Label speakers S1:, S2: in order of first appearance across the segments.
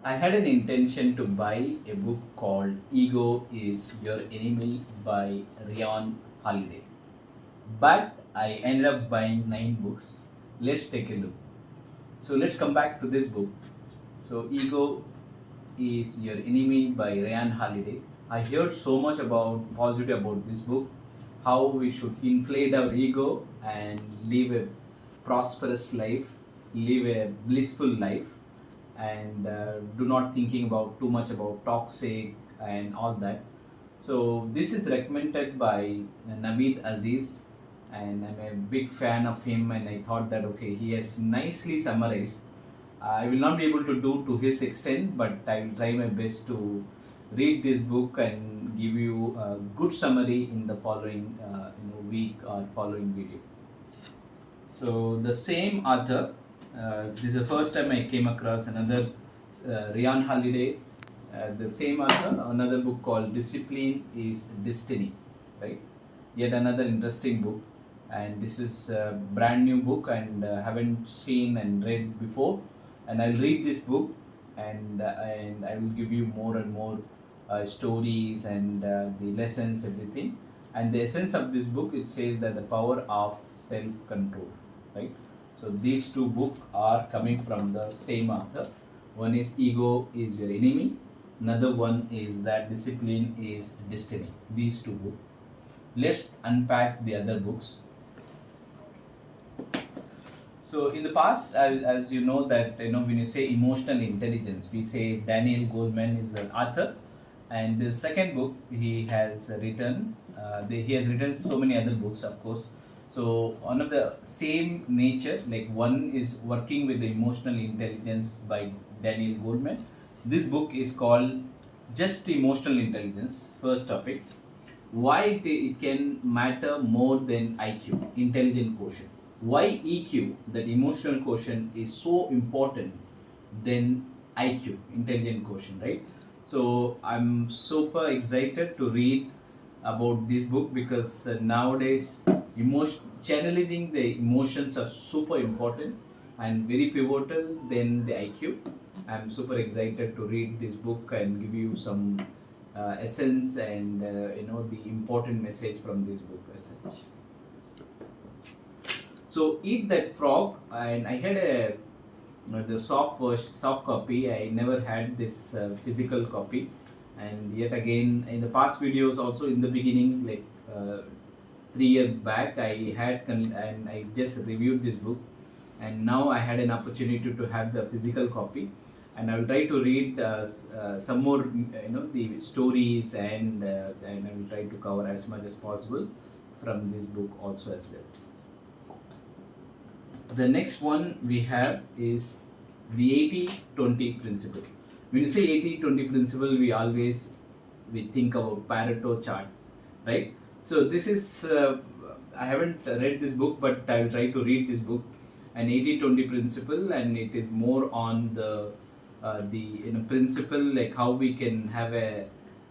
S1: I had an intention to buy a book called Ego is Your Enemy by Ryan Holiday. But I ended up buying 9 books. Let's take a look. So let's come back to this book. So Ego is Your Enemy by Ryan Holiday. I heard so much about positive about this book, how we should inflate our ego and live a prosperous life, live a blissful life, and do not thinking about too much about toxic and all that. So this is recommended by Naveed Aziz, and I'm a big fan of him. And I thought that okay, he has nicely summarized. I will not be able to do to his extent, but I will try my best to read this book and give you a good summary in the following week or following video. So the same author, this is the first time I came across another Ryan Holiday, the same author, another book called Discipline is Destiny, right? Yet another interesting book, and this is a brand new book and haven't seen and read before, and I'll read this book and I will give you more and more stories and the lessons, everything. And the essence of this book, it says that the power of self-control, right? So these two books are coming from the same author. One is Ego is Your Enemy. Another one is that Discipline is Destiny. These two books. Let's unpack the other books. So in the past, as you know that when you say emotional intelligence, we say Daniel Goleman is the author, and the second book he has written. He has written so many other books, of course. So one of the same nature, like one is working with the emotional intelligence by Daniel Goleman. This book is called Just Emotional Intelligence. First topic, why it can matter more than IQ, intelligent quotient. Why EQ, that emotional quotient, is so important than IQ, intelligent quotient, right? So I'm super excited to read about this book because nowadays channeling the emotions are super important and very pivotal than the IQ. I'm super excited to read this book and give you some essence and the important message from this book as such. So Eat That Frog, and I had the soft copy. I never had this physical copy, and yet again in the past videos also in the beginning, like 3 years back, I had and I just reviewed this book, and now I had an opportunity to have the physical copy, and I will try to read some more the stories and I will try to cover as much as possible from this book also as well. The next one we have is the 80-20 principle. When you say 80-20 principle, we think about Pareto chart, right? So this is I haven't read this book, but I will try to read this book, an 80-20 principle, and it is more on the principle, like how we can have a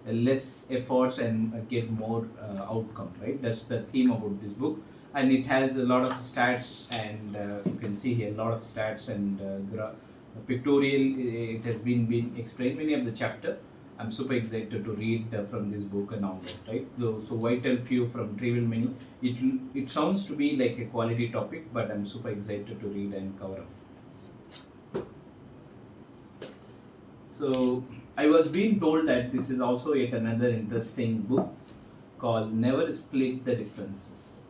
S1: less efforts and get more outcome, right? That's the theme about this book, and it has a lot of stats, and you can see here a lot of stats and pictorial. It has been explained many of the chapter. I'm super excited to read from this book and all that, right? So vital few from trivial many. It sounds to be like a quality topic, but I'm super excited to read and cover up. So I was being told that this is also yet another interesting book called Never Split the Differences,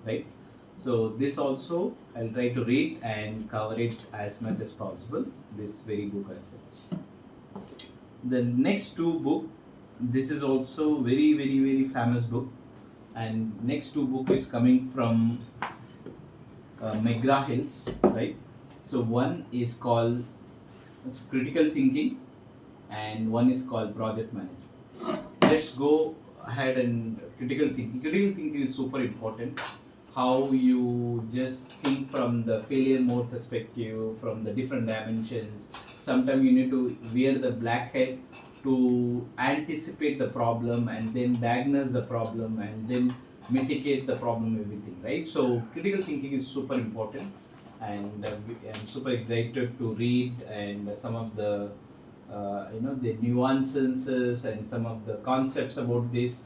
S1: right? So this also I'll try to read and cover it as much as possible, this very book as such. The next two book, this is also very famous book, and next two book is coming from McGraw, right? So one is called Critical Thinking and one is called Project Management. Let's go ahead and critical thinking. Critical thinking is super important. How you just think from the failure mode perspective, from the different dimensions. Sometimes you need to wear the black hat to anticipate the problem and then diagnose the problem and then mitigate the problem, everything, right? So critical thinking is super important, and I'm super excited to read and some of the the nuances and some of the concepts about this.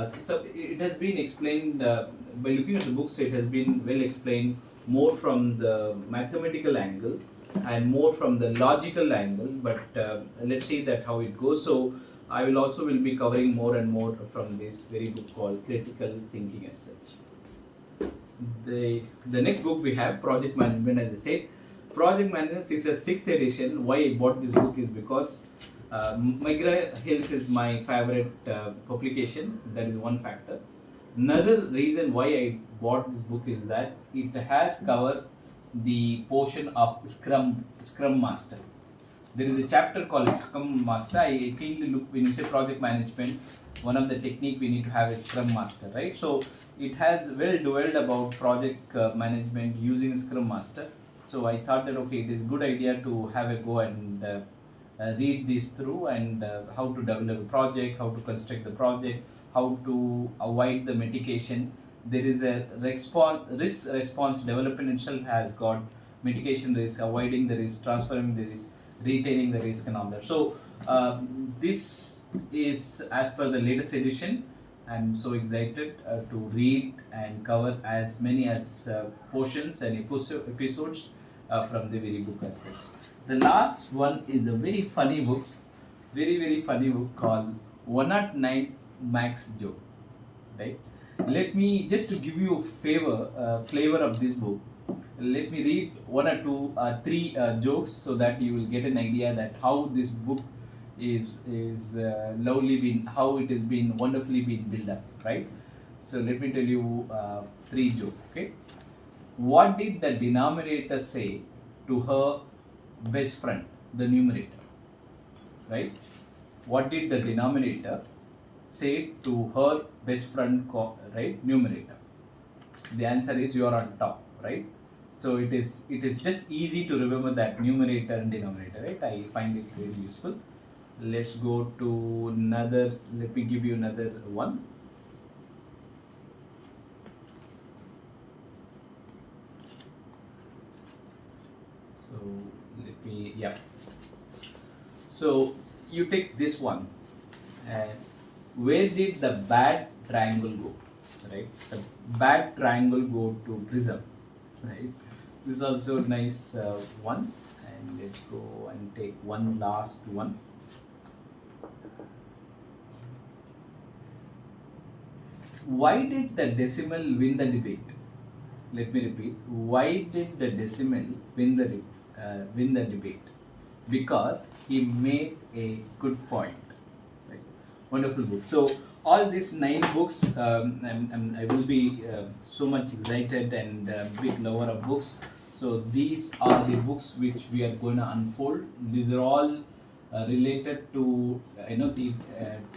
S1: So it has been explained by looking at the books. It has been well explained more from the mathematical angle and more from the logical angle. But let's see that how it goes. So I will be covering more and more from this very book called Critical Thinking as such. The next book we have Project Management. As I said, Project Management is a 6th edition. Why I bought this book is because McGraw Hills is my favorite publication. That is one factor. Another reason why I bought this book is that it has covered the portion of Scrum Master. There is a chapter called Scrum Master. I keenly look when you say project management. One of the technique we need to have is Scrum Master, right? So it has well dwelled about project management using Scrum Master. So I thought that okay, it is a good idea to have a go and read this through and how to develop a project, how to construct the project, how to avoid the mitigation. There is a risk response development itself has got mitigation risk, avoiding the risk, transferring the risk, retaining the risk and all that. So this is as per the latest edition. I'm so excited to read and cover as many as portions and episodes from the very book as such. The last one is a very funny book, very funny book called 109 Max Joke. Right? Let me just to give you a flavor of this book. Let me read one or two, three jokes so that you will get an idea that how this book is how it has been wonderfully been built up, right? So let me tell you 3 jokes. Okay, what did the denominator say to her best friend, the numerator? Right? What did the denominator say to her best friend, right? Numerator. The answer is you are on top, right? So it is just easy to remember that numerator and denominator, right? I find it very useful. Let's go to another. Let me give you another one. So let me, yeah. So you take this one. Where did the bad triangle go? Right? The bad triangle go to prism. Right? This is also a nice one. And let's go and take one last one. Why did the decimal win the debate? Let me repeat. Why did the decimal win the debate? Because he made a good point. Right? Wonderful book. So all these 9 books, and I will be so much excited and big lover of books. So these are the books which we are going to unfold. These are all related to the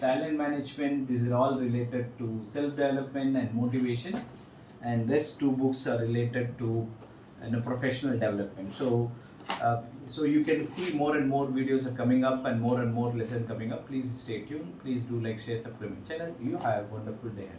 S1: talent management. These are all related to self-development and motivation, and rest 2 books are related to professional development. So so you can see more and more videos are coming up and more lessons coming up. Please stay tuned. Please do like, share, subscribe my channel. You have a wonderful day ahead.